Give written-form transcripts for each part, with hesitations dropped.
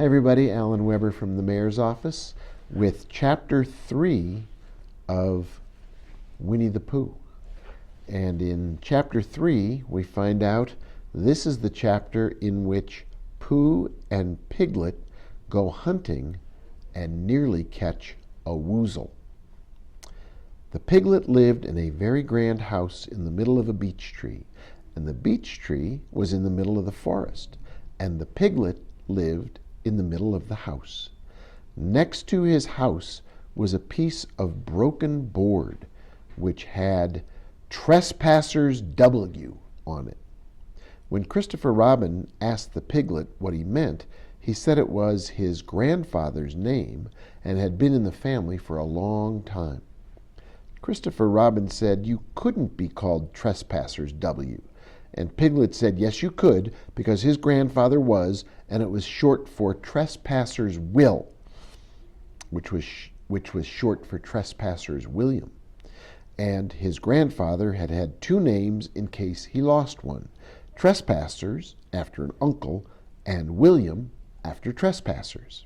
Hi everybody, Alan Weber from the Mayor's Office with Chapter 3 of Winnie the Pooh. And in Chapter 3 we find out this is the chapter in which Pooh and Piglet go hunting and nearly catch a woozle. The piglet lived in a very grand house in the middle of a beech tree, and the beech tree was in the middle of the forest, and the piglet lived in the middle of the house. Next to his house was a piece of broken board which had Trespassers W on it. When Christopher Robin asked the piglet what he meant, he said it was his grandfather's name and had been in the family for a long time. Christopher Robin said you couldn't be called Trespassers W. And Piglet said, yes, you could, because his grandfather was, and it was short for Trespassers Will, which was short for Trespassers William. And his grandfather had had two names in case he lost one: Trespassers, after an uncle, and William, after trespassers.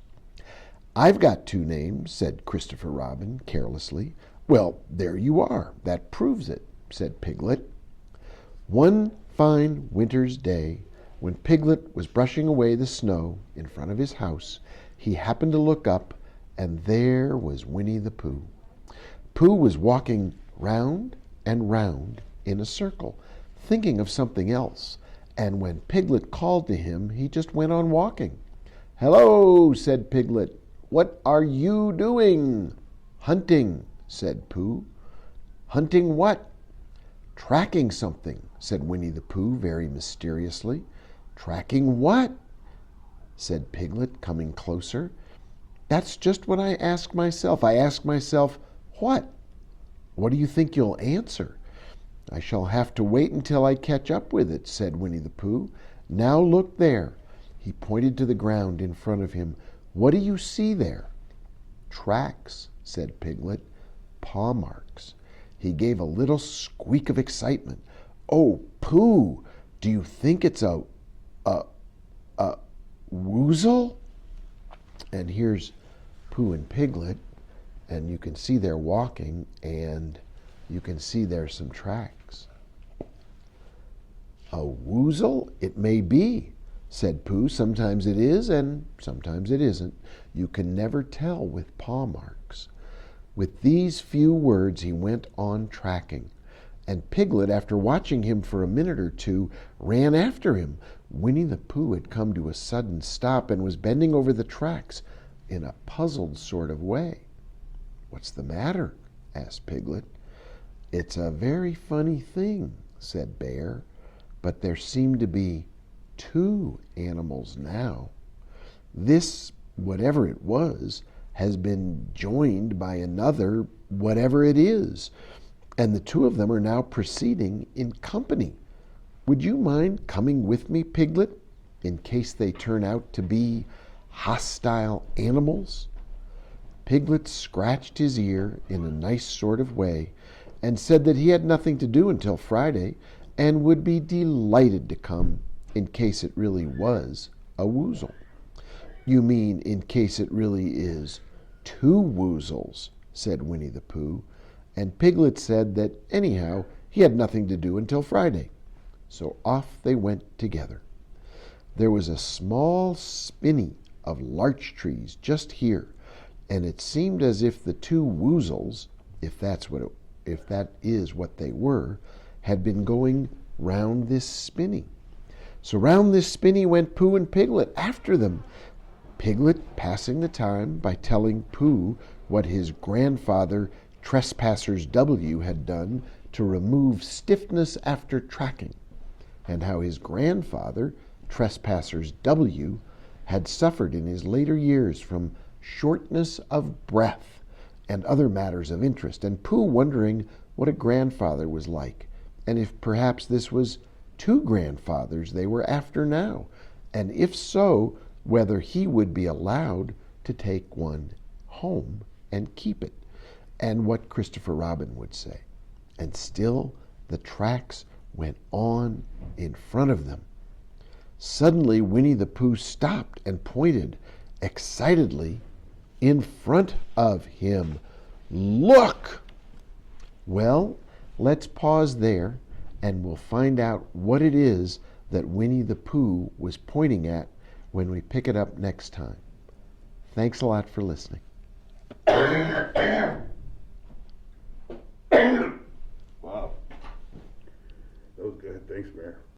I've got two names, said Christopher Robin carelessly. Well, there you are. That proves it, said Piglet. One fine winter's day, when Piglet was brushing away the snow in front of his house, he happened to look up, and there was Winnie the Pooh. Pooh was walking round and round in a circle, thinking of something else, and when Piglet called to him, he just went on walking. Hello, said Piglet. What are you doing? Hunting, said Pooh. Hunting what? Tracking something, said Winnie the Pooh very mysteriously. Tracking what? Said Piglet, coming closer. That's just what I ask myself. I ask myself, what? What do you think you'll answer? I shall have to wait until I catch up with it, said Winnie the Pooh. Now look there. He pointed to the ground in front of him. What do you see there? Tracks, said Piglet. Paw marks. He gave a little squeak of excitement. Oh, Pooh, do you think it's a woozle? And here's Pooh and Piglet, and you can see they're walking, and you can see there's some tracks. A woozle? It may be, said Pooh. Sometimes it is, and sometimes it isn't. You can never tell with paw marks. With these few words, he went on tracking. And Piglet, after watching him for a minute or two, ran after him. Winnie the Pooh had come to a sudden stop and was bending over the tracks in a puzzled sort of way. What's the matter? Asked Piglet. It's a very funny thing, said Bear, but there seem to be two animals now. This, whatever it was, has been joined by another, whatever it is, and the two of them are now proceeding in company. Would you mind coming with me, Piglet, in case they turn out to be hostile animals? Piglet scratched his ear in a nice sort of way and said that he had nothing to do until Friday and would be delighted to come in case it really was a woozle. You mean in case it really is two woozles, said Winnie the Pooh, and Piglet said that anyhow he had nothing to do until Friday. So off they went together. There was a small spinney of larch trees just here, and it seemed as if the two woozles, if that is what they were, had been going round this spinney. So round this spinney went Pooh and Piglet after them, Piglet passing the time by telling Pooh what his grandfather Trespassers W had done to remove stiffness after tracking, and how his grandfather Trespassers W had suffered in his later years from shortness of breath and other matters of interest, and Pooh wondering what a grandfather was like, and if perhaps this was two grandfathers they were after now, and if so, whether he would be allowed to take one home and keep it, and what Christopher Robin would say. And still the tracks went on in front of them. Suddenly Winnie the Pooh stopped and pointed, excitedly in front of him. Look! Well, let's pause there and we'll find out what it is that Winnie the Pooh was pointing at when we pick it up next time. Thanks a lot for listening.